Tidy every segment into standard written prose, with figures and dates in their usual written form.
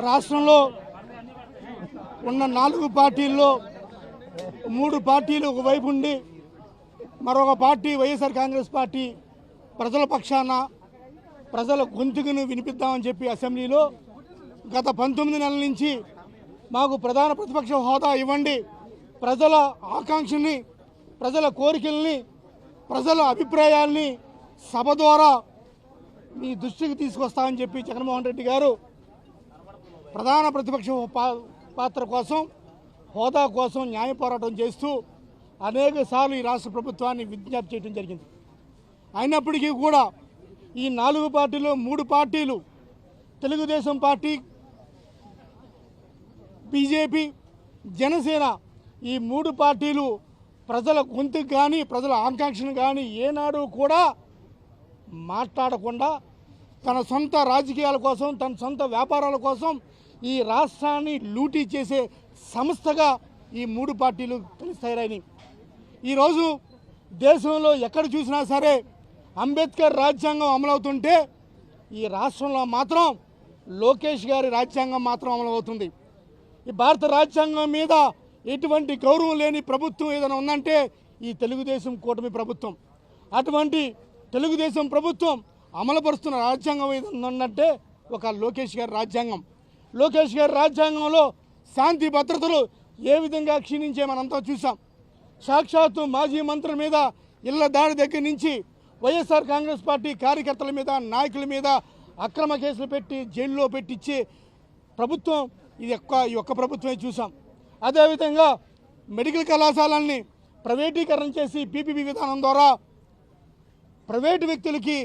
రాష్ట్రంలో ఉన్న 4 పార్టీల్లో 3 పార్టీలు ఒకవైపు ఉండి మరొక పార్టీ వైఎస్ఆర్ కాంగ్రెస్ పార్టీ ప్రజల పక్షాన ప్రజల గొంతుకును వినిపిద్దామని చెప్పి అసెంబ్లీలో గత 19 నెలల నుంచి మాకు ప్రధాన ప్రతిపక్ష హోదా ఇవ్వండి, ప్రజల ఆకాంక్షల్ని, ప్రజల కోరికల్ని, ప్రజల అభిప్రాయాల్ని సభ ద్వారా మీ దృష్టికి తీసుకొస్తామని చెప్పి జగన్మోహన్ రెడ్డి గారు ప్రధాన ప్రతిపక్ష పాత్ర కోసం, హోదా కోసం న్యాయ పోరాటం చేస్తూ అనేక సార్లు ఈ రాష్ట్ర ప్రభుత్వాన్ని విజ్ఞప్తి చేయడం జరిగింది. అయినప్పటికీ కూడా ఈ 4 పార్టీలు 3 పార్టీలు తెలుగుదేశం పార్టీ, బీజేపీ, జనసేన ఈ 3 పార్టీలు ప్రజల గొంతుకు కానీ ప్రజల ఆకాంక్షను కానీ ఏనాడు కూడా మాట్లాడకుండా తన సొంత రాజకీయాల కోసం, తన సొంత వ్యాపారాల కోసం ఈ రాష్ట్రాన్ని లూటీ చేసే సంస్థగా ఈ 3 పార్టీలు తెలుస్తాయని ఈరోజు దేశంలో ఎక్కడ చూసినా సరే అంబేద్కర్ రాజ్యాంగం అమలవుతుంటే ఈ రాష్ట్రంలో మాత్రం లోకేష్ గారి రాజ్యాంగం మాత్రం అమలవుతుంది. ఈ భారత రాజ్యాంగం మీద ఎటువంటి గౌరవం లేని ప్రభుత్వం ఏదైనా ఉందంటే ఈ తెలుగుదేశం కూటమి ప్రభుత్వం. అటువంటి తెలుగుదేశం ప్రభుత్వం అమలుపరుస్తున్న రాజ్యాంగం ఏదైనా ఉందంటే ఒక లోకేష్ గారి రాజ్యాంగం. లోకేష్ గారి రాజ్యాంగంలో శాంతి భద్రతలు ఏ విధంగా క్షీణించే మనంతా చూసాం. సాక్షాత్తు మాజీ మంత్రుల మీద ఇళ్ల దాడి దగ్గర నుంచి వైఎస్ఆర్ కాంగ్రెస్ పార్టీ కార్యకర్తల మీద, నాయకుల మీద అక్రమ కేసులు పెట్టి జైల్లో పెట్టించే ప్రభుత్వం ఇది ఈ ఒక్క ప్రభుత్వమే చూసాం. అదేవిధంగా మెడికల్ కళాశాలల్ని ప్రైవేటీకరణ చేసి పీపీపీ విధానం ద్వారా ప్రైవేటు వ్యక్తులకి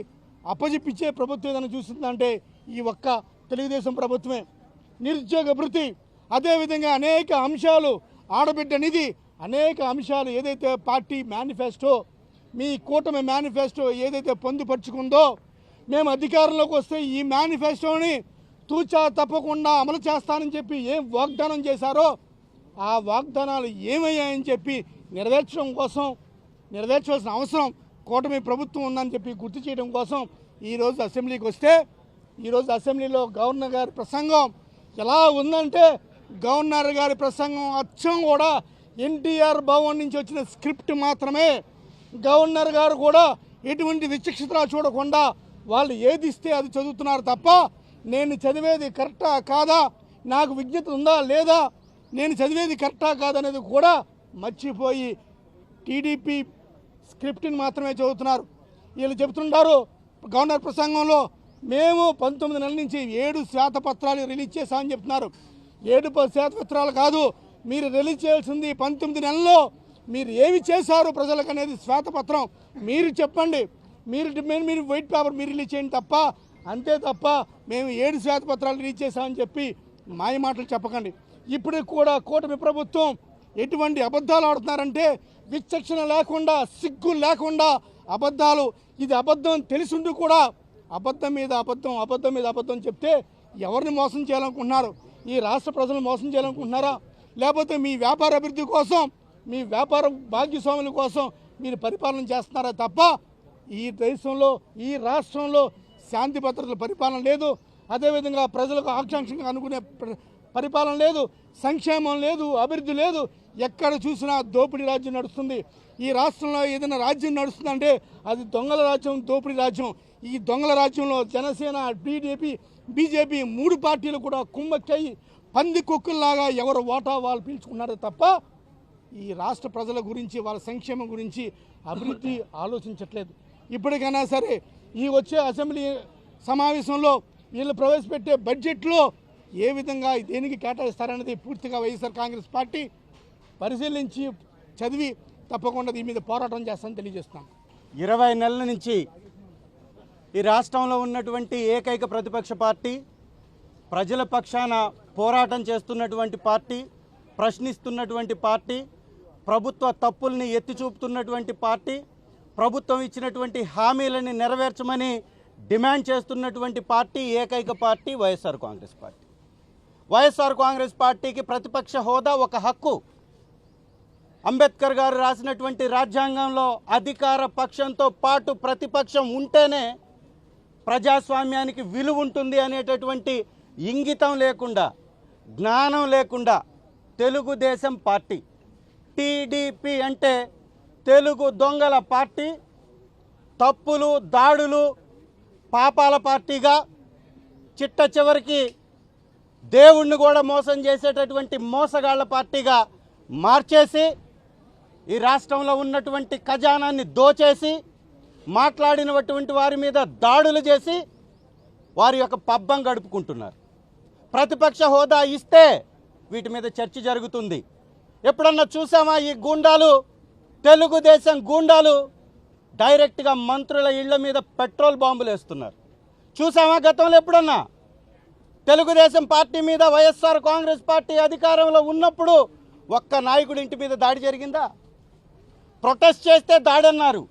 అప్పజెప్పించే ప్రభుత్వం ఏదైనా చూస్తుందంటే ఈ ఒక్క తెలుగుదేశం ప్రభుత్వమే. నిరుద్యోగ భృతి, అదేవిధంగా అనేక అంశాలు, ఆడబిడ్డ నిధి, అనేక అంశాలు ఏదైతే పార్టీ మేనిఫెస్టో, మీ కూటమి మేనిఫెస్టో ఏదైతే పొందుపరుచుకుందో మేము అధికారంలోకి వస్తే ఈ మేనిఫెస్టోని తూచా తప్పకుండా అమలు చేస్తానని చెప్పి ఏం వాగ్దానం చేశారో ఆ వాగ్దానాలు ఏమయ్యాయని చెప్పి నెరవేర్చవలసిన అవసరం కూటమి ప్రభుత్వం ఉందని చెప్పి గుర్తు చేయడం కోసం ఈరోజు అసెంబ్లీకి వస్తే ఈరోజు అసెంబ్లీలో గవర్నర్ గారి ప్రసంగం ఎలా ఉందంటే గవర్నర్ గారి ప్రసంగం అచ్చం కూడా ఎన్టీఆర్ భవన్ నుంచి వచ్చిన స్క్రిప్ట్ మాత్రమే. గవర్నర్ గారు కూడా ఎటువంటి విచక్షణ చూడకుండా వాళ్ళు ఏది ఇస్తే అది చదువుతున్నారు తప్ప నేను చదివేది కరెక్టా కాదా, నాకు విజ్ఞత ఉందా లేదా, నేను చదివేది కరెక్టా కాదనేది కూడా మర్చిపోయి టీడీపీ స్క్రిప్ట్ని మాత్రమే చదువుతున్నారు. వీళ్ళు చెబుతుంటారు గవర్నర్ ప్రసంగంలో మేము 19 నెలల నుంచి 7 శ్వేతపత్రాలు రిలీజ్ చేశామని చెప్తున్నారు. 7 శ్వేతపత్రాలు కాదు, మీరు రిలీజ్ చేయాల్సింది 19 నెలల్లో మీరు ఏమి చేశారు ప్రజలకు అనేది శ్వేతపత్రం మీరు చెప్పండి. మీరు వైట్ పేపర్ మీరు రిలీజ్ చేయండి తప్ప, అంతే తప్ప మేము 7 శ్వేతపత్రాలు రిలీజ్ చేశామని చెప్పి మాయ మాటలు చెప్పకండి. ఇప్పుడు కూడా కూటమి ప్రభుత్వం ఎటువంటి అబద్ధాలు ఆడుతున్నారంటే విచక్షణ లేకుండా, సిగ్గు లేకుండా అబద్ధాలు. ఇది అబద్ధం తెలిసిండు కూడా అబద్ధం మీద అబద్ధం, అబద్ధం మీద అబద్ధం చెప్తే ఎవరిని మోసం చేయాలనుకుంటున్నారు? ఈ రాష్ట్ర ప్రజలను మోసం చేయాలనుకుంటున్నారా? లేకపోతే మీ వ్యాపార అభివృద్ధి కోసం, మీ వ్యాపార భాగ్యస్వాముల కోసం మీరు పరిపాలన చేస్తున్నారా తప్ప ఈ దేశంలో, ఈ రాష్ట్రంలో శాంతి భద్రతల పరిపాలన లేదు. అదేవిధంగా ప్రజలకు ఆకాంక్షగా అనుకునే పరిపాలన లేదు, సంక్షేమం లేదు, అభివృద్ధి లేదు. ఎక్కడ చూసినా దోపిడీ రాజ్యం నడుస్తుంది. ఈ రాష్ట్రంలో ఏదైనా రాజ్యం నడుస్తుందంటే అది దొంగల రాజ్యం, దోపిడీ రాజ్యం. ఈ దొంగల రాజ్యంలో జనసేన, టీడీపీ, బీజేపీ 3 పార్టీలు కూడా కుమ్మక్కయ్యి పంది కుక్కల్లాగా ఎవరు ఓటా వాళ్ళు పీల్చుకున్నారో తప్ప ఈ రాష్ట్ర ప్రజల గురించి, వాళ్ళ సంక్షేమం గురించి, అభివృద్ధి ఆలోచించట్లేదు. ఇప్పటికైనా సరే ఈ వచ్చే అసెంబ్లీ సమావేశంలో వీళ్ళు ప్రవేశపెట్టే బడ్జెట్లో ఏ విధంగా దేనికి కేటాయిస్తారనేది పూర్తిగా వైఎస్ఆర్ కాంగ్రెస్ పార్టీ పరిశీలించి చదివి తప్పకుండా దీని మీద పోరాటం చేస్తామని తెలియజేస్తాం. 20 నెలల నుంచి ఈ రాష్ట్రంలో ఉన్నటువంటి ఏకైక ప్రతిపక్ష పార్టీ, ప్రజల పక్షాన పోరాటం చేస్తున్నటువంటి పార్టీ, ప్రశ్నిస్తున్నటువంటి పార్టీ, ప్రభుత్వ తప్పుల్ని ఎత్తి చూపుతున్నటువంటి పార్టీ, ప్రభుత్వం ఇచ్చినటువంటి హామీలని నెరవేర్చమని డిమాండ్ చేస్తున్నటువంటి పార్టీ ఏకైక పార్టీ వైఎస్ఆర్ కాంగ్రెస్ పార్టీ. వైఎస్ఆర్ కాంగ్రెస్ పార్టీకి ప్రతిపక్ష హోదా ఒక హక్కు. అంబేద్కర్ గారు రాసినటువంటి రాజ్యాంగంలో అధికార పక్షంతో పాటు ప్రతిపక్షం ఉంటేనే ప్రజాస్వామ్యానికి విలువ ఉంటుంది అనేటటువంటి ఇంగితం లేకుండా, జ్ఞానం లేకుండా తెలుగుదేశం పార్టీ, టీడీపీ అంటే తెలుగు దొంగల పార్టీ, తప్పులు దాడులు పాపాల పార్టీగా, చిట్ట చివరికి దేవుణ్ణి కూడా మోసం చేసేటటువంటి మోసగాళ్ల పార్టీగా మార్చేసి ఈ రాష్ట్రంలో ఉన్నటువంటి ఖజానాన్ని దోచేసి మాట్లాడినటువంటి వారి మీద దాడులు చేసి వారి యొక్క పబ్బం గడుపుకుంటున్నారు. ప్రతిపక్ష హోదా ఇస్తే వీటి మీద చర్చ జరుగుతుంది. ఎప్పుడన్నా చూసామా ఈ గూండాలు, తెలుగుదేశం గూండాలు డైరెక్ట్గా మంత్రుల ఇళ్ల మీద పెట్రోల్ బాంబులు వేస్తున్నారు? చూసామా గతంలో ఎప్పుడన్నా? తెలుగుదేశం పార్టీ మీద వైఎస్ఆర్ కాంగ్రెస్ పార్టీ అధికారంలో ఉన్నప్పుడు ఒక్క నాయకుడి ఇంటి మీద దాడి జరిగిందా? ప్రొటెస్ట్ చేస్తే దాడి అన్నారు.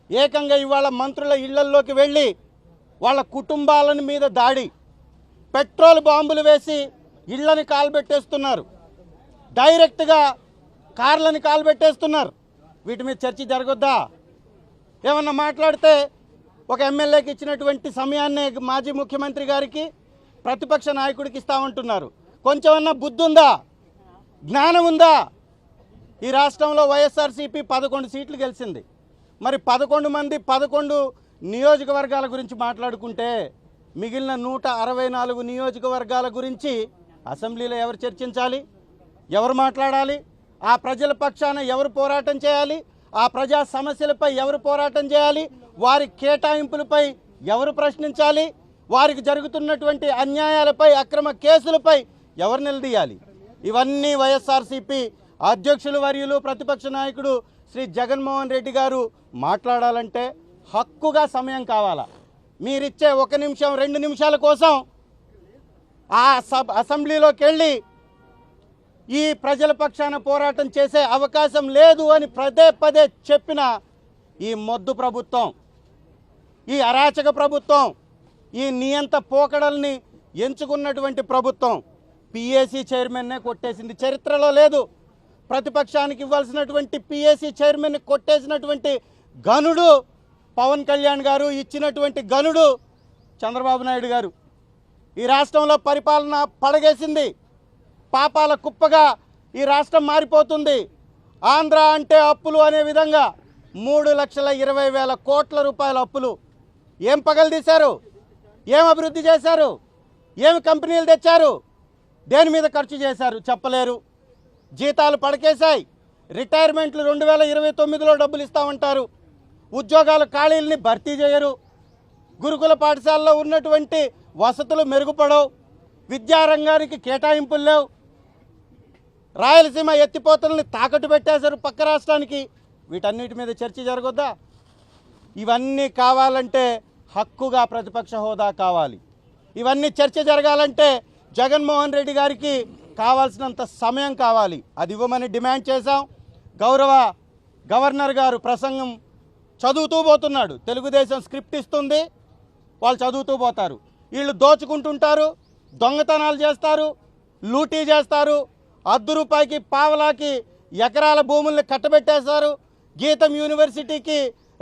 ఏకంగా ఇవాళ మంత్రుల ఇళ్లల్లోకి వెళ్ళి వాళ్ళ కుటుంబాల మీద దాడి, పెట్రోల్ బాంబులు వేసి ఇళ్లని కాల్బెట్టేస్తున్నారు, డైరెక్ట్గా కార్లని కాల్బెట్టేస్తున్నారు. వీటి మీద చర్చ జరగొద్దా? ఏమన్నా మాట్లాడితే ఒక ఎమ్మెల్యేకి ఇచ్చినటువంటి సమయాన్ని మాజీ ముఖ్యమంత్రి గారికి, ప్రతిపక్ష నాయకుడికి ఇస్తామంటున్నారు. కొంచెమన్నా బుద్ధి ఉందా? జ్ఞానం ఉందా? ఈ రాష్ట్రంలో వైఎస్ఆర్సీపీ 11 సీట్లు గెలిచింది. మరి 11 మంది 11 నియోజకవర్గాల గురించి మాట్లాడుకుంటే మిగిలిన 164 నియోజకవర్గాల గురించి అసెంబ్లీలో ఎవరు చర్చించాలి? ఎవరు మాట్లాడాలి? ఆ ప్రజల పక్షాన ఎవరు పోరాటం చేయాలి? ఆ ప్రజా సమస్యలపై ఎవరు పోరాటం చేయాలి? వారి కేటాయింపులపై ఎవరు ప్రశ్నించాలి? వారికి జరుగుతున్నటువంటి అన్యాయాలపై, అక్రమ కేసులపై ఎవరు నిలదీయాలి? ఇవన్నీ వైఎస్ఆర్సీపీ అధ్యక్షులు వర్యులు ప్రతిపక్ష నాయకుడు శ్రీ జగన్మోహన్ రెడ్డి గారు మాట్లాడాలంటే హక్కుగా సమయం కావాలా? మీరిచ్చే 1 నిమిషం 2 నిమిషాల కోసం ఆ అసెంబ్లీలోకి వెళ్ళి ఈ ప్రజల పక్షాన పోరాటం చేసే అవకాశం లేదు అని పదే పదే చెప్పిన ఈ మొద్దు ప్రభుత్వం, ఈ అరాచక ప్రభుత్వం, ఈ నియంత పోకడల్ని ఎంచుకున్నటువంటి ప్రభుత్వం పిఏసీ చైర్మన్నే కొట్టేసింది. చరిత్రలో లేదు. ప్రతిపక్షానికి ఇవ్వాల్సినటువంటి పిఏసీ చైర్మన్ని కొట్టేసినటువంటి గనుడు పవన్ కళ్యాణ్ గారు, ఇచ్చినటువంటి గనుడు చంద్రబాబు నాయుడు గారు. ఈ రాష్ట్రంలో పరిపాలన పడగేసింది. పాపాల కుప్పగా ఈ రాష్ట్రం మారిపోతుంది. ఆంధ్ర అంటే అప్పులు అనే విధంగా 3,20,000 కోట్ల రూపాయల అప్పులు. ఏం పగలదీశారు? ఏం అభివృద్ధి చేశారు? ఏమి కంపెనీలు తెచ్చారు? దేని మీద ఖర్చు చేశారు? చెప్పలేరు. జీతాలు పడకేశాయి. రిటైర్మెంట్లు 2029లో డబ్బులు ఇస్తామంటారు. ఉద్యోగాల ఖాళీలని భర్తీ చేయరు. గురుకుల పాఠశాలలో ఉన్నటువంటి వసతులు మెరుగుపడవు. విద్యారంగానికి కేటాయింపులు లేవు. రాయలసీమ ఎత్తిపోతలని తాకట్టు పెట్టేశారు పక్క రాష్ట్రానికి. వీటన్నిటి మీద చర్చ జరగొద్దా? ఇవన్నీ కావాలంటే హక్కుగా ప్రతిపక్ష హోదా కావాలి. ఇవన్నీ చర్చ జరగాలంటే జగన్మోహన్ రెడ్డి గారికి కావాల్సినంత సమయం కావాలి. అది ఇవ్వమని డిమాండ్ చేశాం. గౌరవ గవర్నర్ గారు ప్రసంగం చదువుతూ పోతున్నాడు. తెలుగుదేశం స్క్రిప్ట్ ఇస్తుంది, వాళ్ళు చదువుతూ పోతారు. వీళ్ళు దోచుకుంటుంటారు, దొంగతనాలు చేస్తారు, లూటీ చేస్తారు. ₹1 పావలాకి ఎకరాల భూముల్ని కట్టబెట్టేస్తారు. గీతం యూనివర్సిటీకి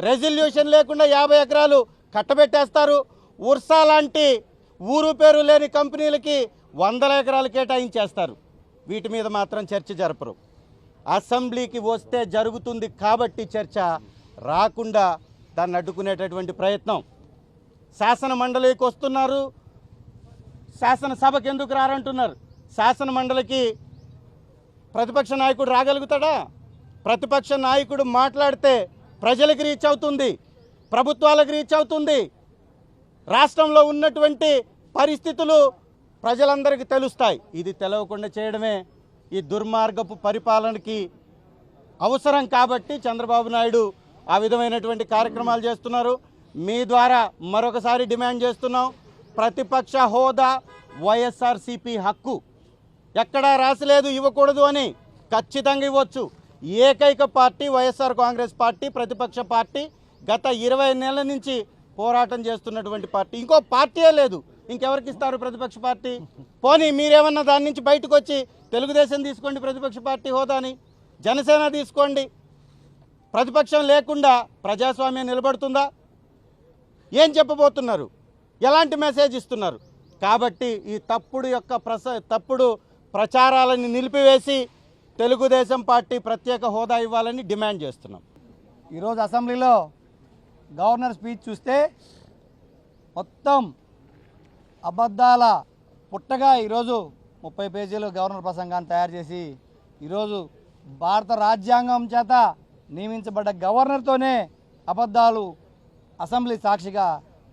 రెజల్యూషన్ లేకుండా 50 ఎకరాలు కట్టబెట్టేస్తారు. ఉర్సా లాంటి ఊరు పేరు లేని కంపెనీలకి 100 ఎకరాలు కేటాయించేస్తారు. వీటి మీద మాత్రం చర్చ జరపరు. అసెంబ్లీకి వస్తే జరుగుతుంది కాబట్టి చర్చ, రాకుండా దాన్ని అడ్డుకునేటటువంటి ప్రయత్నం. శాసన మండలికి వస్తున్నారు, శాసనసభకు ఎందుకు రారంటున్నారు. శాసన మండలికి ప్రతిపక్ష నాయకుడు రాగలుగుతాడా? ప్రతిపక్ష నాయకుడు మాట్లాడితే ప్రజలకు రీచ్ అవుతుంది, ప్రభుత్వాలకు రీచ్ అవుతుంది. రాష్ట్రంలో ఉన్నటువంటి పరిస్థితులు ప్రజలందరికీ తెలుస్తాయి. ఇది తెలవకుండా చేయడమే ఈ దుర్మార్గపు పరిపాలనకి అవసరం. కాబట్టి చంద్రబాబు నాయుడు ఆ విధమైనటువంటి కార్యక్రమాలు చేస్తున్నారు. మీ ద్వారా మరొకసారి డిమాండ్ చేస్తున్నాం, ప్రతిపక్ష హోదా వైఎస్ఆర్సీపీ హక్కు. ఎక్కడా రాసలేదు ఇవ్వకూడదు అని, ఖచ్చితంగా ఇవ్వచ్చు. ఏకైక పార్టీ వైఎస్ఆర్ కాంగ్రెస్ పార్టీ, ప్రతిపక్ష పార్టీ. గత 20 నెలల నుంచి పోరాటం చేస్తున్నటువంటి పార్టీ. ఇంకో పార్టీయే లేదు, ఇంకెవరికి ఇస్తారు ప్రతిపక్ష పార్టీ? పోనీ మీరేమన్నా దాని నుంచి బయటకు వచ్చి తెలుగుదేశం తీసుకోండి ప్రతిపక్ష పార్టీ హోదాని, జనసేన తీసుకోండి. ప్రతిపక్షం లేకుండా ప్రజాస్వామ్యం నిలబడుతుందా? ఏం చెప్పబోతున్నారు? ఎలాంటి మెసేజ్ ఇస్తున్నారు? కాబట్టి ఈ తప్పుడు ప్రచారాలను నిలిపివేసి తెలుగుదేశం పార్టీ ప్రత్యేక హోదా ఇవ్వాలని డిమాండ్ చేస్తున్నాం. ఈరోజు అసెంబ్లీలో గవర్నర్ స్పీచ్ చూస్తే మొత్తం అబద్ధాల పుట్టగా ఈరోజు 30 పేజీలు గవర్నర్ ప్రసంగాన్ని తయారు చేసి ఈరోజు భారత రాజ్యాంగం చేత నియమించబడ్డ గవర్నర్తోనే అబద్ధాలు అసెంబ్లీ సాక్షిగా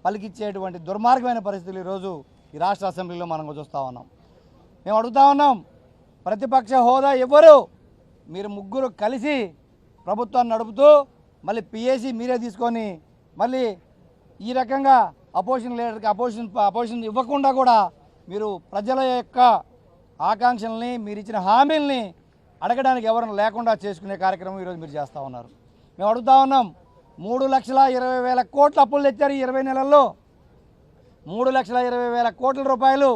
పలికిచ్చేటువంటి దుర్మార్గమైన పరిస్థితులు ఈరోజు ఈ రాష్ట్ర అసెంబ్లీలో మనం చూస్తూ ఉన్నాం. మేము అడుగుతా ఉన్నాం, ప్రతిపక్ష హోదా ఇవ్వరు, మీరు ముగ్గురు కలిసి ప్రభుత్వాన్ని నడుపుతూ మళ్ళీ పిఏసీ మీరే తీసుకొని మళ్ళీ ఈ రకంగా అపోజిషన్ లీడర్కి అపోజిషన్ ఇవ్వకుండా కూడా మీరు ప్రజల యొక్క ఆకాంక్షల్ని మీరు ఇచ్చిన హామీల్ని అడగడానికి ఎవరిని లేకుండా చేసుకునే కార్యక్రమం ఈరోజు మీరు చేస్తూ ఉన్నారు. మేము అడుగుతా ఉన్నాం, 3,20,000 కోట్ల అప్పులు తెచ్చారు ఈ 20 నెలల్లో. 3,20,000 కోట్ల రూపాయలు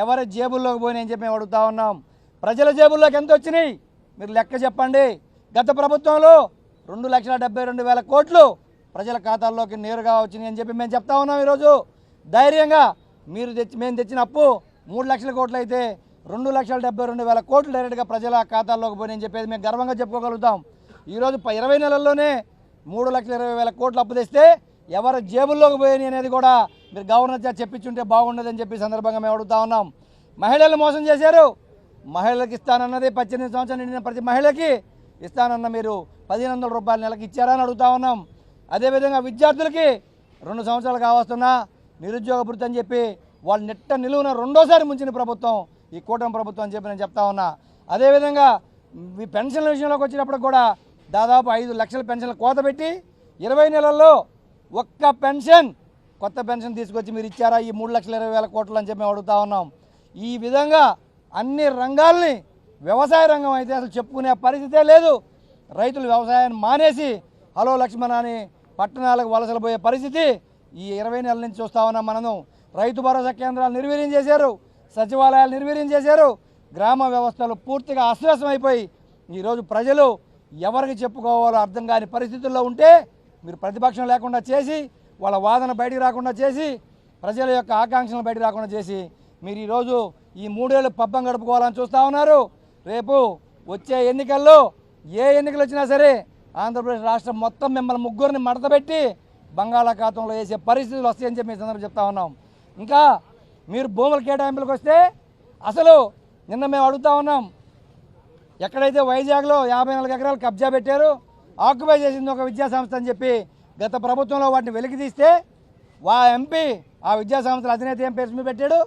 ఎవరి జేబుల్లోకి పోయినాయని చెప్పి మేము అడుగుతా ఉన్నాం. ప్రజల జేబుల్లోకి ఎంత వచ్చినాయి మీరు లెక్క చెప్పండి. గత ప్రభుత్వంలో 2,72,000 కోట్లు ప్రజల ఖాతాల్లోకి నేరుగా వచ్చినాయి అని చెప్పి మేము చెప్తా ఉన్నాం. ఈరోజు ధైర్యంగా మేము తెచ్చిన అప్పు 3 లక్షల కోట్లు అయితే 2,72,000 కోట్లు డైరెక్ట్గా ప్రజల ఖాతాల్లోకి పోయినాయని చెప్పేది మేము గర్వంగా చెప్పుకోగలుగుతాం. ఈరోజు 20 నెలల్లోనే 3,20,000 కోట్లు అప్పు తెస్తే ఎవరి జేబుల్లోకి పోయినాయి అనేది కూడా మీరు గవర్నర్ చేత చెప్పించుంటే బాగుండదని చెప్పి సందర్భంగా మేము అడుగుతా ఉన్నాం. మహిళలు మోసం చేశారు. మహిళలకు ఇస్తానన్నది 18 సంవత్సరాలు నిండిన ప్రతి మహిళకి ఇస్తానన్న మీరు 1,500 రూపాయలు నెలకి ఇచ్చారని అడుగుతా ఉన్నాం. అదేవిధంగా విద్యార్థులకి 2 సంవత్సరాలు కావస్తున్నా నిరుద్యోగ భృతి అని చెప్పి వాళ్ళు నెట్ట నిలువున రెండోసారి ముంచిన ప్రభుత్వం ఈ కూటమి ప్రభుత్వం అని చెప్పి నేను చెప్తా ఉన్నా. అదేవిధంగా ఈ పెన్షన్ల విషయంలోకి వచ్చినప్పుడు కూడా దాదాపు 5 లక్షల పెన్షన్లు కోత పెట్టి 20 నెలల్లో ఒక్క పెన్షన్ కొత్త పెన్షన్ తీసుకొచ్చి మీరు ఇచ్చారా ఈ 3,20,000 కోట్లు అని చెప్పి మేము అడుగుతా ఉన్నాం. ఈ విధంగా అన్ని రంగాల్ని వ్యవసాయ రంగం అయితే అసలు చెప్పుకునే పరిస్థితే లేదు. రైతులు వ్యవసాయాన్ని మానేసి హలో లక్ష్మణ అని పట్టణాలకు వలసలు పోయే పరిస్థితి ఈ 20 నెలల నుంచి చూస్తూ ఉన్నాం. మనం రైతు భరోసా కేంద్రాలు నిర్వీర్యం చేశారు, సచివాలయాలు నిర్వీర్యం చేశారు, గ్రామ వ్యవస్థలు పూర్తిగా అశ్వాసం అయిపోయి ఈరోజు ప్రజలు ఎవరికి చెప్పుకోవాలో అర్థం కాని పరిస్థితుల్లో ఉంటే మీరు ప్రతిపక్షం లేకుండా చేసి వాళ్ళ వాదన బయటికి రాకుండా చేసి ప్రజల యొక్క ఆకాంక్షలను బయటికి రాకుండా చేసి మీరు ఈరోజు ఈ 3 ఏళ్ళు పబ్బం గడుపుకోవాలని చూస్తూ ఉన్నారు. రేపు వచ్చే ఎన్నికల్లో ఏ ఎన్నికలు వచ్చినా సరే ఆంధ్రప్రదేశ్ రాష్ట్రం మొత్తం మిమ్మల్ని ముగ్గురిని మడతపెట్టి బంగాళాఖాతంలో వేసే పరిస్థితులు వస్తాయని చెప్పి ఈ సందర్భంగా చెప్తా ఉన్నాం. ఇంకా మీరు భూముల కేటాయింపులకు వస్తే అసలు నిన్న మేము అడుగుతా ఉన్నాం, ఎక్కడైతే వైజాగ్లో 54 ఎకరాలు కబ్జా పెట్టారు, ఆక్యుపై చేసింది ఒక విద్యాసంస్థ అని చెప్పి గత ప్రభుత్వంలో వాటిని వెలికి తీస్తే ఎంపీ ఆ విద్యాసంస్థల అధినేత ఏం పేరు పెట్టాడు,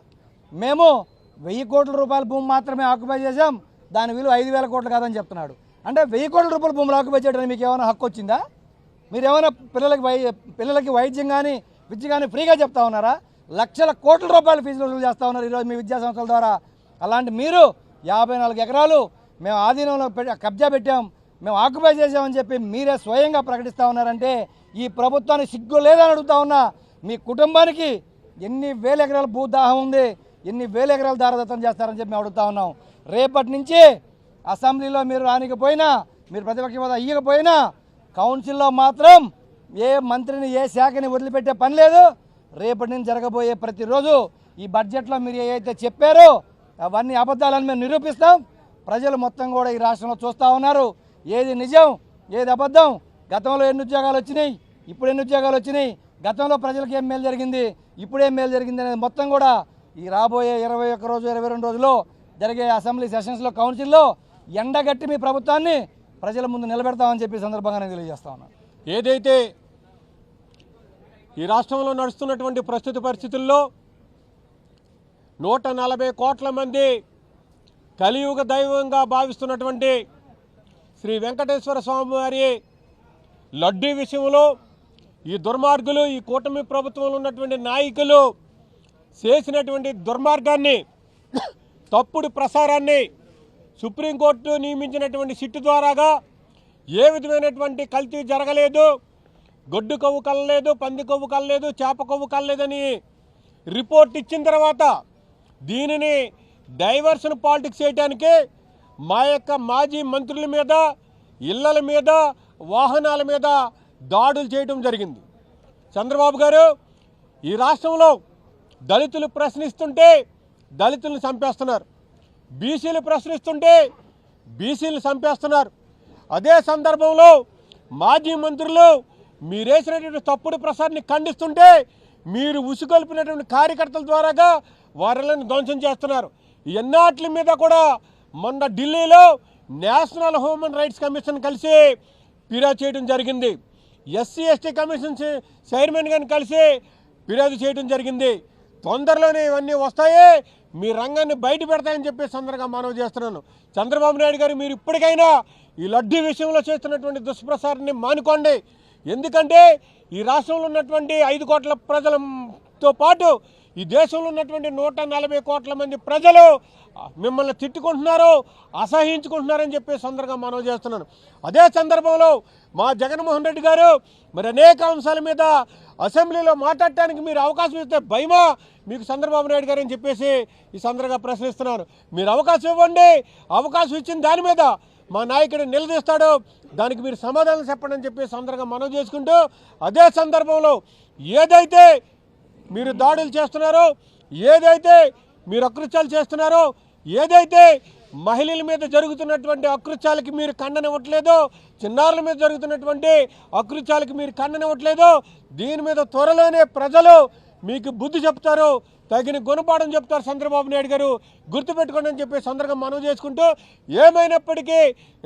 మేము 1,000 కోట్ల రూపాయల భూమి మాత్రమే ఆక్యుపై చేసాం, దాని విలువ 5,000 కోట్లు కాదని చెప్తున్నాడు. అంటే 1,000 కోట్ల రూపాయల భూములు ఆక్యుపై చేయడానికి మీకు ఏమైనా హక్కు వచ్చిందా? మీరు ఏమైనా పిల్లలకి వైద్యం కానీ విద్య కానీ ఫ్రీగా చెప్తా ఉన్నారా? లక్షల కోట్ల రూపాయల ఫీజులు వసూలు చేస్తూ ఉన్నారు ఈరోజు మీ విద్యాసంస్థల ద్వారా. అలాంటి మీరు 54 ఎకరాలు మేము ఆధీనంలో కబ్జా పెట్టాం, మేము ఆక్యుపై చేసామని చెప్పి మీరే స్వయంగా ప్రకటిస్తూ ఉన్నారంటే ఈ ప్రభుత్వానికి సిగ్గు లేదని అడుగుతా ఉన్నా. మీ కుటుంబానికి ఎన్ని వేల ఎకరాల భూదాహం ఉంది, ఎన్ని వేల ఎకరాలు దారదత్తం చేస్తారని చెప్పి మేము అడుగుతా ఉన్నాం. రేపటి నుంచి అసెంబ్లీలో మీరు రానికపోయినా, మీరు ప్రతిపక్ష హోదా ఇవ్వకపోయినా కౌన్సిల్లో మాత్రం ఏ మంత్రిని ఏ శాఖని వదిలిపెట్టే పని లేదు. రేపటి నుంచి జరగబోయే ప్రతిరోజు ఈ బడ్జెట్లో మీరు ఏవైతే చెప్పారో అవన్నీ అబద్ధాలని మేము నిరూపిస్తాం. ప్రజలు మొత్తం కూడా ఈ రాష్ట్రంలో చూస్తూ ఉన్నారు ఏది నిజం ఏది అబద్ధం. గతంలో ఎన్ని ఉద్యోగాలు వచ్చినాయి, ఇప్పుడు ఎన్ని ఉద్యోగాలు వచ్చినాయి, గతంలో ప్రజలకు ఏం మేలు జరిగింది, ఇప్పుడు ఏం మేలు జరిగింది అనేది మొత్తం కూడా ఈ రాబోయే 21 రోజు 22 రోజుల్లో జరిగే అసెంబ్లీ సెషన్స్లో కౌన్సిల్లో ఎండగట్టి మీ ప్రభుత్వాన్ని ప్రజల ముందు నిలబెడతామని చెప్పి సందర్భంగా నేను తెలియజేస్తా ఉన్నాను. ఏదైతే ఈ రాష్ట్రంలో నడుస్తున్నటువంటి ప్రస్తుత పరిస్థితుల్లో 140 కోట్ల మంది కలియుగ దైవంగా భావిస్తున్నటువంటి శ్రీ వెంకటేశ్వర స్వామి వారి లడ్డూ విషయంలో ఈ దుర్మార్గులు, ఈ కూటమి ప్రభుత్వంలో ఉన్నటువంటి నాయకులు చేసినటువంటి దుర్మార్గాన్ని, తప్పుడు ప్రసారాన్ని సుప్రీంకోర్టు నియమించినటువంటి సిట్టు ద్వారాగా ఏ విధమైనటువంటి కల్తీ జరగలేదు, గొడ్డు కొవ్వు కలలేదు, పంది కొవ్వు కలలేదు, చేప కొవ్వు కలలేదని రిపోర్ట్ ఇచ్చిన తర్వాత దీనిని డైవర్షన్ పాలిటిక్స్ చేయడానికి మా యొక్క మాజీ మంత్రుల మీద, ఇళ్లల మీద, వాహనాల మీద దాడులు చేయడం జరిగింది. చంద్రబాబు గారు ఈ రాష్ట్రంలో దళితులు ప్రశ్నిస్తుంటే దళితులను చంపేస్తున్నారు, బీసీలు ప్రశ్నిస్తుంటే బీసీలు చంపేస్తున్నారు. అదే సందర్భంలో మాజీ మంత్రులు మీరేసినటువంటి తప్పుడు ప్రసారాన్ని ఖండిస్తుంటే మీరు ఉసుగొల్పినటువంటి కార్యకర్తల ద్వారాగా వారిని ధ్వంసం చేస్తున్నారు. ఎన్నాట్ల మీద కూడా మొన్న ఢిల్లీలో నేషనల్ హ్యూమన్ రైట్స్ కమిషన్ కలిసి ఫిర్యాదు చేయడం జరిగింది. ఎస్సీ ఎస్టీ కమిషన్ చైర్మన్ గారిని కలిసి ఫిర్యాదు చేయడం జరిగింది. తొందరలోనే ఇవన్నీ వస్తాయి, మీ రంగాన్ని బయట పెడతాయని చెప్పి సందర్భంగా మనవి చేస్తున్నాను. చంద్రబాబు నాయుడు గారు మీరు ఇప్పటికైనా ఈ లడ్డూ విషయంలో చేస్తున్నటువంటి దుష్ప్రచారాన్ని మానుకోండి. ఎందుకంటే ఈ రాష్ట్రంలో ఉన్నటువంటి 5 కోట్ల ప్రజలతో పాటు ఈ దేశంలో ఉన్నటువంటి 140 కోట్ల మంది ప్రజలు మిమ్మల్ని తిట్టుకుంటున్నారు, అసహించుకుంటున్నారని చెప్పి సందర్భంగా మనవి చేస్తున్నాను. అదే సందర్భంలో మా జగన్మోహన్ రెడ్డి గారు మరి అనేక అంశాల మీద అసెంబ్లీలో మాట్లాడటానికి మీరు అవకాశం ఇస్తే భయమా మీకు చంద్రబాబు నాయుడు గారు అని చెప్పేసి ఈ సందర్భంగా ప్రశ్నిస్తున్నాను. మీరు అవకాశం ఇవ్వండి, అవకాశం ఇచ్చిన దాని మీద మా నాయకుడు నిలదీస్తాడు, దానికి మీరు సమాధానం చెప్పండి అని చెప్పి సందర్భంగా మనవి చేసుకుంటూ, అదే సందర్భంలో ఏదైతే మీరు దాడులు చేస్తున్నారో, ఏదైతే మీరు అకృత్యాలు చేస్తున్నారో, ఏదైతే మహిళల మీద జరుగుతున్నటువంటి అకృత్యాలకి మీరు ఖండనివ్వట్లేదో, చిన్నారుల మీద జరుగుతున్నటువంటి అకృత్యాలకి మీరు ఖండనివ్వట్లేదో, దీని మీద త్వరలోనే ప్రజలు మీకు బుద్ధి చెప్తారు, తగిన గుణపాఠం చెప్తారు చంద్రబాబు నాయుడు గారు, గుర్తుపెట్టుకోండి అని చెప్పి సందర్భంగా మనవి చేసుకుంటూ, ఏమైనప్పటికీ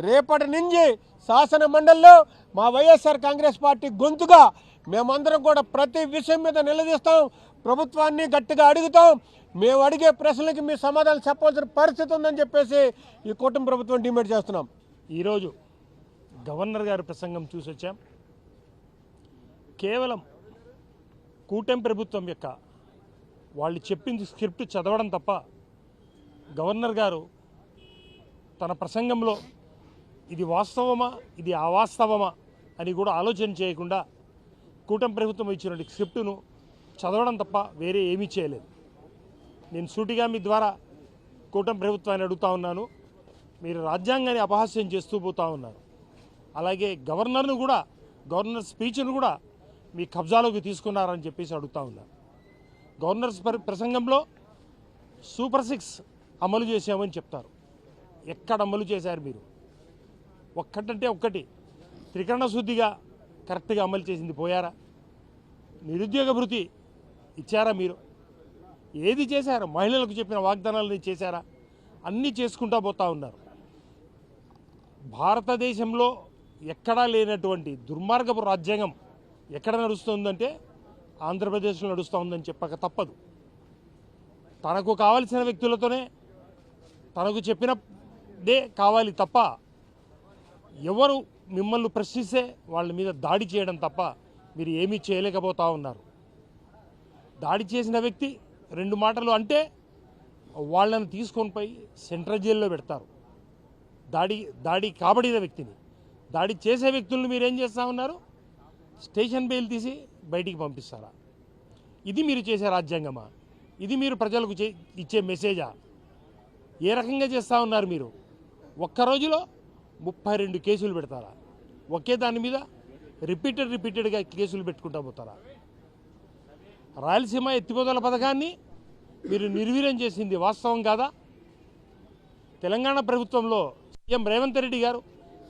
రేపటి నుంచి శాసన మండలిలో మా వైఎస్ఆర్ కాంగ్రెస్ పార్టీ గొంతుగా మేమందరం కూడా ప్రతి విషయం మీద నిలదీస్తాం, ప్రభుత్వాన్ని గట్టిగా అడుగుతాం, మేము అడిగే ప్రశ్నలకి మీ సమాధానం చెప్పాల్సిన పరిస్థితి ఉందని చెప్పేసి ఈ కూటమి ప్రభుత్వం డిమాండ్ చేస్తున్నాం. ఈరోజు గవర్నర్ గారి ప్రసంగం చూసి వచ్చాం. కేవలం కూటమి ప్రభుత్వం యొక్క వాళ్ళు చెప్పింది స్క్రిప్ట్ చదవడం తప్ప గవర్నర్ గారు తన ప్రసంగంలో ఇది వాస్తవమా ఇది అవాస్తవమా అని కూడా ఆలోచన చేయకుండా కూటమి ప్రభుత్వం ఇచ్చినటువంటి స్క్రిప్టును చదవడం తప్ప వేరే ఏమీ చేయలేదు. నేను సూటిగా మీ ద్వారా కూటమి ప్రభుత్వాన్ని అడుగుతా ఉన్నాను, మీరు రాజ్యాంగాన్ని అపహాస్యం చేస్తూ పోతూ ఉన్నారు. అలాగే గవర్నర్ను కూడా, గవర్నర్ స్పీచ్ను కూడా మీ కబ్జాలోకి తీసుకున్నారని చెప్పేసి అడుగుతా ఉన్నారు. గవర్నర్ ప్రసంగంలో సూపర్ 6 అమలు చేసామని చెప్తారు. ఎక్కడ అమలు చేశారు మీరు? ఒక్కటంటే ఒక్కటి త్రికరణ శుద్ధిగా కరెక్ట్గా అమలు చేసింది పోయారా? నిరుద్యోగ భృతి ఇచ్చారా మీరు? ఏది చేశారు? మహిళలకు చెప్పిన వాగ్దానాలని చేశారా? అన్నీ చేసుకుంటూ పోతూ ఉన్నారు. భారతదేశంలో ఎక్కడా లేనటువంటి దుర్మార్గపు రాజ్యాంగం ఎక్కడ నడుస్తుందంటే ఆంధ్రప్రదేశ్లో నడుస్తూ ఉందని చెప్పక తప్పదు. తనకు కావలసిన వ్యక్తులతోనే తనకు చెప్పినదే కావాలి తప్ప, ఎవరు మిమ్మల్ని ప్రశ్నిస్తే వాళ్ళ మీద దాడి చేయడం తప్ప మీరు ఏమీ చేయలేకపోతూ ఉన్నారు. దాడి చేసిన వ్యక్తి 2 మాటలు అంటే వాళ్ళని తీసుకొని పోయి సెంట్రల్ జైల్లో పెడతారు. దాడి కాబడిన వ్యక్తిని, దాడి చేసే వ్యక్తులను మీరు ఏం చేస్తూ ఉన్నారు? స్టేషన్ బెయిల్ తీసి బయటికి పంపిస్తారా? ఇది మీరు చేసే రాజ్యాంగమా? ఇది మీరు ప్రజలకు ఇచ్చే మెసేజా? ఏ రకంగా చేస్తూ ఉన్నారు మీరు? ఒక్క రోజులో 32 కేసులు పెడతారా? ఒకే దాని మీద రిపీటెడ్గా కేసులు పెట్టుకుంటా పోతారా? రాయలసీమ ఎత్తిపోతల పథకాన్ని మీరు నిర్వీర్యం చేసింది వాస్తవం కాదా? తెలంగాణ ప్రభుత్వంలో సీఎం రేవంత్ రెడ్డి గారు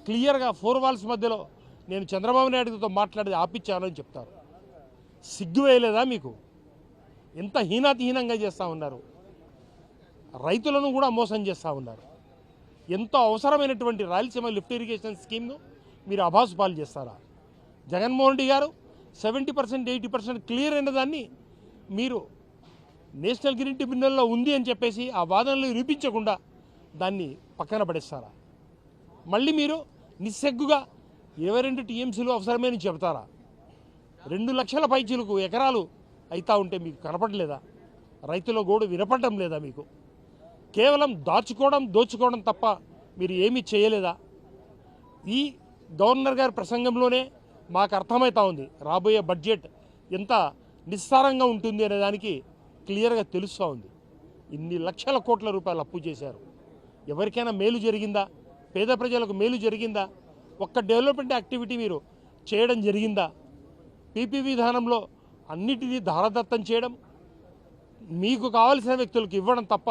క్లియర్గా 4 వాల్స్ మధ్యలో నేను చంద్రబాబు నాయుడుతో మాట్లాడి ఆపించానని చెప్తారు. సిగ్గు వేయలేదా మీకు? ఎంత హీనాతిహీనంగా చేస్తూ ఉన్నారు. రైతులను కూడా మోసం చేస్తూ ఉన్నారు. ఎంతో అవసరమైనటువంటి రాయలసీమ లిఫ్ట్ ఇరిగేషన్ స్కీమ్ను మీరు అభాసు పాలు చేస్తారా? జగన్మోహన్ రెడ్డి గారు 70% 80% క్లియర్ అయిన దాన్ని మీరు నేషనల్ గ్రీన్ ట్రిబ్యునల్లో ఉంది అని చెప్పేసి ఆ వాదనలు నిరూపించకుండా దాన్ని పక్కన పడేస్తారా? మళ్ళీ మీరు నిస్సెగ్గుగా 22 టీఎంసీలు అవసరమని చెబుతారా? 2 లక్షల పైచీలకు ఎకరాలు అవుతా ఉంటే మీకు కనపడలేదా? రైతుల గోడు వినపడడం లేదా మీకు? కేవలం దోచుకోవడం తప్ప మీరు ఏమీ చేయలేదా? ఈ గవర్నర్ గారి ప్రసంగంలోనే మాకు అర్థమవుతా ఉంది రాబోయే బడ్జెట్ ఎంత నిస్సారంగా ఉంటుంది అనే దానికి క్లియర్గా తెలుస్తూ ఉంది. ఇన్ని లక్షల కోట్ల రూపాయలు అప్పు చేశారు. ఎవరికైనా మేలు జరిగిందా? పేద ప్రజలకు మేలు జరిగిందా? ఒక్క డెవలప్మెంట్ యాక్టివిటీ మీరు చేయడం జరిగిందా? పీపీ విధానంలో అన్నిటినీ ధారదత్తం చేయడం, మీకు కావాల్సిన వ్యక్తులకు ఇవ్వడం తప్ప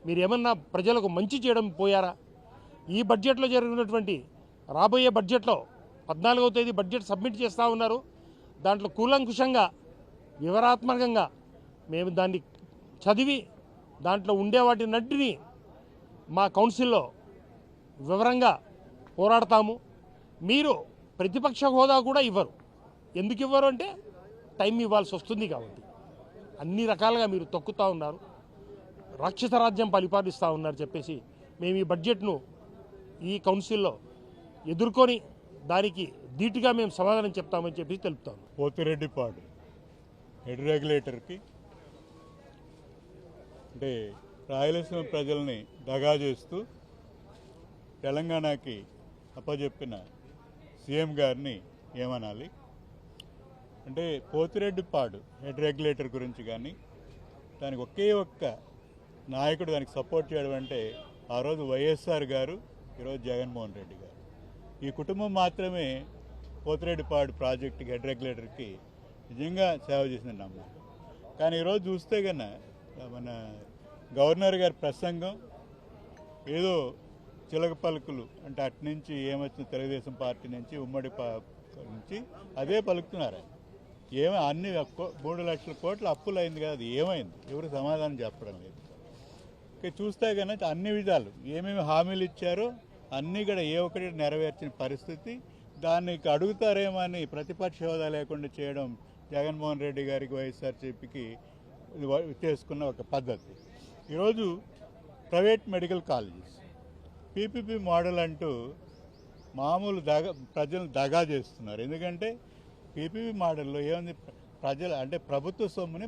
మీరు ఏమన్నా ప్రజలకు మంచి చేయడం పోయారా? ఈ బడ్జెట్లో జరిగినటువంటి రాబోయే బడ్జెట్లో 14వ తేదీ బడ్జెట్ సబ్మిట్ చేస్తూ ఉన్నారు. దాంట్లో కూలంకుషంగా వివరాత్మకంగా మేము దాన్ని చదివి దాంట్లో ఉండే వాటినన్నింటినీ మా కౌన్సిల్లో వివరంగా పోరాడతాము. మీరు ప్రతిపక్ష హోదా కూడా ఇవ్వరు. ఎందుకు ఇవ్వరు అంటే టైం ఇవ్వాల్సి వస్తుంది కాబట్టి. అన్ని రకాలుగా మీరు తొక్కుతూ ఉన్నారు, రాక్షస రాజ్యం పరిపాలిస్తూ ఉన్నారు చెప్పేసి మేము ఈ బడ్జెట్ను ఈ కౌన్సిల్లో ఎదుర్కొని దానికి ధీటుగా మేము సమాధానం చెప్తామని చెప్పి తెలుపుతాము. పోతిరెడ్డిపాడు హెడ్ రెగ్యులేటర్కి అంటే రాయలసీమ ప్రజల్ని దగా చేస్తూ తెలంగాణకి అప్పచెప్పిన సీఎం గారిని ఏమనాలి అంటే పోతిరెడ్డిపాడు హెడ్ రెగ్యులేటర్ గురించి కానీ దానికి ఒకే ఒక్క నాయకుడు దానికి సపోర్ట్ చేయడం అంటే ఆ రోజు వైఎస్ఆర్ గారు, ఈరోజు జగన్మోహన్ రెడ్డి గారు. ఈ కుటుంబం మాత్రమే పోతిరెడ్డిపాడు ప్రాజెక్టుకి హెడ్ రెగ్యులేటర్కి నిజంగా సేవ చేసిందని నమ్మాలి. కానీ ఈరోజు చూస్తే కన్నా మన గవర్నర్ గారి ప్రసంగం ఏదో చిలక పలుకులు అంటే అటు నుంచి ఏమొచ్చిన తెలుగుదేశం పార్టీ నుంచి ఉమ్మడి నుంచి అదే పలుకుతున్నారు. అన్ని 3 లక్షల కోట్ల అప్పులు అయింది కదా, అది ఏమైంది? ఎవరు సమాధానం చెప్పడం లేదు. చూస్తే కనుక అన్ని విధాలు ఏమేమి హామీలు ఇచ్చారో అన్నీ కూడా ఏ ఒక్కటి నెరవేర్చిన పరిస్థితి. దానికి అడుగుతారేమో అని ప్రతిపక్ష హోదా లేకుండా చేయడం జగన్మోహన్ రెడ్డి గారికి, వైఎస్ఆర్సీపీకి చేసుకున్న ఒక పద్ధతి. ఈరోజు private medical colleges PPP model అంటూ మామూలు ప్రజలను దగా చేస్తున్నారు. ఎందుకంటే పీపీపీ మోడల్లో ఏముంది, ప్రజలు అంటే ప్రభుత్వ సొమ్ముని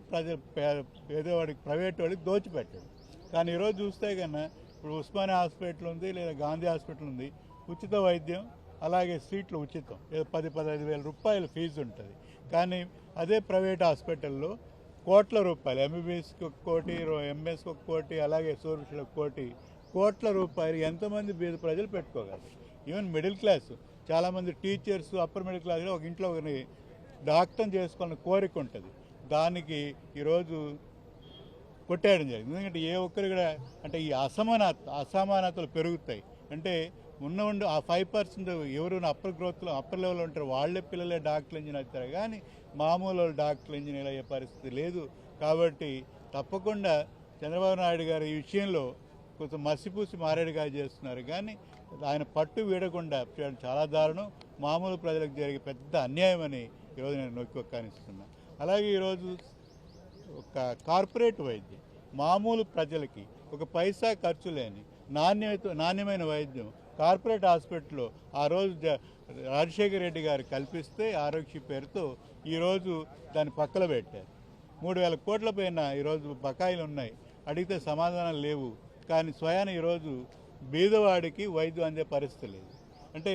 పేదవాడికి ప్రైవేట్ వాడికి దోచిపెట్టాడు. కానీ ఈరోజు చూస్తే కన్నా ఇప్పుడు ఉస్మానియా హాస్పిటల్ ఉంది, లేదా గాంధీ హాస్పిటల్ ఉంది, ఉచిత వైద్యం, అలాగే సీట్లు ఉచితం, 10-15 వేల రూపాయలు ఫీజు ఉంటుంది. కానీ అదే ప్రైవేట్ హాస్పిటల్లో కోట్ల రూపాయలు, ఎంబీబీఎస్కి 1 కోటి, ఎంఎస్కి 1 కోటి, అలాగే సోర్షిలకు 1 కోటి, కోట్ల రూపాయలు ఎంతమంది బీద ప్రజలు పెట్టుకోగలరు? ఈవెన్ మిడిల్ క్లాస్ చాలామంది టీచర్స్, అప్పర్ మిడిల్ క్లాస్లో ఒక ఇంట్లో ఒకరిని డాక్టర్ చేసుకోవాలని కోరిక ఉంటుంది. దానికి ఈరోజు కొట్టేయడం జరిగింది. ఎందుకంటే ఏ ఒక్కరు కూడా అంటే ఈ అసమానతలు పెరుగుతాయి. అంటే ఉండి ఆ 5% ఎవరు అప్పర్ లెవెల్లో ఉంటారు వాళ్ళే పిల్లలే డాక్టర్ ఇంజనీర్ అవుతారు, కానీ మామూలు డాక్టర్ ఇంజనీర్ అయ్యే పరిస్థితి లేదు. కాబట్టి తప్పకుండా చంద్రబాబు నాయుడు గారు ఈ విషయంలో కొంచెం మసిపూసి మారేడుగా చేస్తున్నారు. కానీ ఆయన పట్టు వీడకుండా చేయడం చాలా దారుణం, మామూలు ప్రజలకు జరిగే పెద్ద అన్యాయం అని ఈరోజు నేను నొక్కొక్కానిస్తున్నాను. అలాగే ఈరోజు ఒక కార్పొరేట్ వైద్యం మామూలు ప్రజలకి ఒక పైసా ఖర్చు లేని నాణ్యమైన వైద్యం కార్పొరేట్ హాస్పిటల్లో ఆ రోజు రాజశేఖర రెడ్డి గారు కల్పిస్తే ఆరోగ్య పేరుతో ఈరోజు దాన్ని పక్కన పెట్టారు. 3,000 కోట్ల పైన ఈరోజు బకాయిలు ఉన్నాయి, అడిగితే సమాధానం లేవు. కానీ స్వయాన ఈరోజు బీదవాడికి వైద్యం అందే పరిస్థితి లేదు. అంటే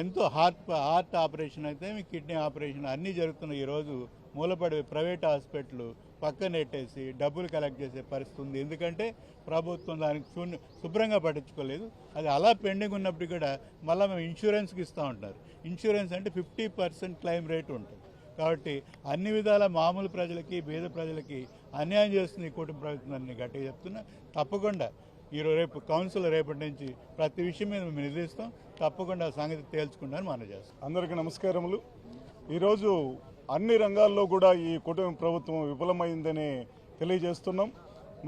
ఎంతో హార్ట్ ఆపరేషన్ అయితే కిడ్నీ ఆపరేషన్ అన్నీ జరుగుతున్నాయి. ఈరోజు మూలపడి ప్రైవేట్ హాస్పిటల్ పక్కన నెట్టేసి డబ్బులు కలెక్ట్ చేసే పరిస్థితి ఉంది. ఎందుకంటే ప్రభుత్వం దానికి శుభ్రంగా పట్టించుకోలేదు. అది అలా పెండింగ్ ఉన్నప్పుడు కూడా మళ్ళీ మేము ఇన్సూరెన్స్కి ఇస్తూ ఉంటారు. ఇన్సూరెన్స్ అంటే 50% క్లెయిమ్ రేట్ ఉంటుంది. కాబట్టి అన్ని విధాల మామూలు ప్రజలకి, బీద ప్రజలకి అన్యాయం చేస్తుంది ఈ కూటమి ప్రభుత్వాన్ని గట్టిగా చెప్తున్నా. తప్పకుండా రేపు కౌన్సిల్ రేపటి నుంచి ప్రతి విషయం మీద మేము నిర్దేశిస్తాం. తప్పకుండా సంగతి తేల్చుకుంటామని మనం చేస్తాం. అందరికీ నమస్కారములు. ఈరోజు అన్ని రంగాల్లో కూడా ఈ కూటమి ప్రభుత్వం విఫలమైందని తెలియజేస్తున్నాం.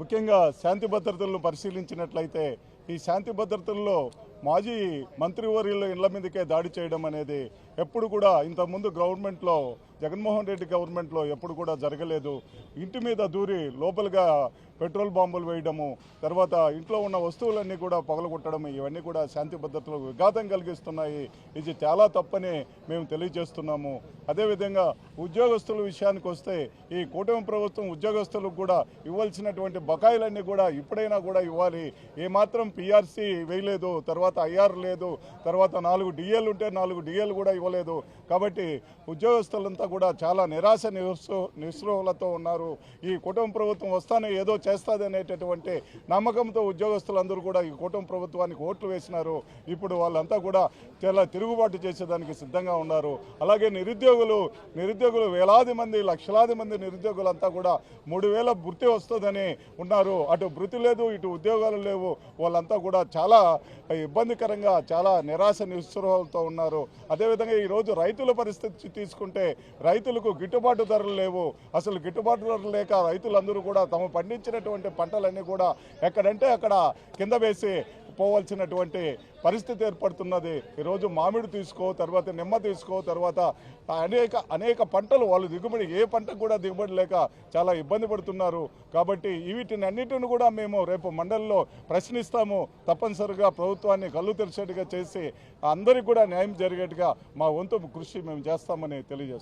ముఖ్యంగా శాంతి భద్రతలను పరిశీలించినట్లయితే ఈ శాంతి భద్రతల్లో మాజీ మంత్రివర్యుల ఇళ్ల మీదకే దాడి చేయడం అనేది ఎప్పుడు కూడా ఇంతకుముందు గవర్నమెంట్లో, జగన్మోహన్ రెడ్డి గవర్నమెంట్లో ఎప్పుడు కూడా జరగలేదు. ఇంటి మీద దూరి లోపలిగా పెట్రోల్ బాంబులు వేయడము, తర్వాత ఇంట్లో ఉన్న వస్తువులన్నీ కూడా పగలగొట్టడం, ఇవన్నీ కూడా శాంతి భద్రతలకు విఘాతం కలిగిస్తున్నాయి. ఇది చాలా తప్పని మేము తెలియజేస్తున్నాము. అదేవిధంగా ఉద్యోగస్తుల విషయానికి వస్తే ఈ కూటమి ప్రభుత్వం ఉద్యోగస్తులకు కూడా ఇవ్వాల్సినటువంటి బకాయిలన్నీ కూడా ఇప్పుడైనా కూడా ఇవ్వాలి. ఏమాత్రం పిఆర్సీ వేయలేదు, తర్వాత ఐఆర్ లేదు, తర్వాత 4 డిఏలు ఉంటే 4 డిఏలు కూడా ఇవ్వలేదు. కాబట్టి ఉద్యోగస్తులంతా కూడా చాలా నిరాశ నిస్పృహలతో ఉన్నారు. ఈ కుటుంబ ప్రభుత్వం వస్తానే ఏదో చేస్తుంది అనేటటువంటి నమ్మకంతో ఉద్యోగస్తులందరూ కూడా ఈ కూటమి ప్రభుత్వానికి ఓట్లు వేసినారు. ఇప్పుడు వాళ్ళంతా కూడా చాలా తిరుగుబాటు చేసేదానికి సిద్ధంగా ఉన్నారు. అలాగే నిరుద్యోగులు వేలాది మంది, లక్షలాది మంది నిరుద్యోగులంతా కూడా 3000 భృతి వస్తుందని ఉన్నారు. అటు భృతి లేదు, ఇటు ఉద్యోగాలు లేవు. వాళ్ళంతా కూడా చాలా ఇబ్బందికరంగా, చాలా నిరాశ నిస్పృహలతో ఉన్నారు. అదేవిధంగా ఈరోజు రైతుల పరిస్థితి తీసుకుంటే రైతులకు గిట్టుబాటు ధరలు లేవు. అసలు గిట్టుబాటు ధరలు లేక రైతులందరూ కూడా తాము పండించినటువంటి పంటలన్నీ కూడా ఎక్కడంటే అక్కడ కింద వేసి పోవాల్సినటువంటి పరిస్థితి ఏర్పడుతున్నది. ఈరోజు మామిడి తీసుకో, తర్వాత నిమ్మ తీసుకో, తర్వాత అనేక పంటలు వాళ్ళు దిగుబడి, ఏ పంటకు కూడా దిగుబడి లేక చాలా ఇబ్బంది పడుతున్నారు. కాబట్టి వీటిని అన్నిటిని కూడా మేము రేపు మండలిలో ప్రశ్నిస్తాము. తప్పనిసరిగా ప్రభుత్వాన్ని కళ్ళు తెరిచేట్టుగా చేసి అందరికీ కూడా న్యాయం జరిగేట్టుగా మా వంతు కృషి మేము చేస్తామని తెలియజేస్తాం.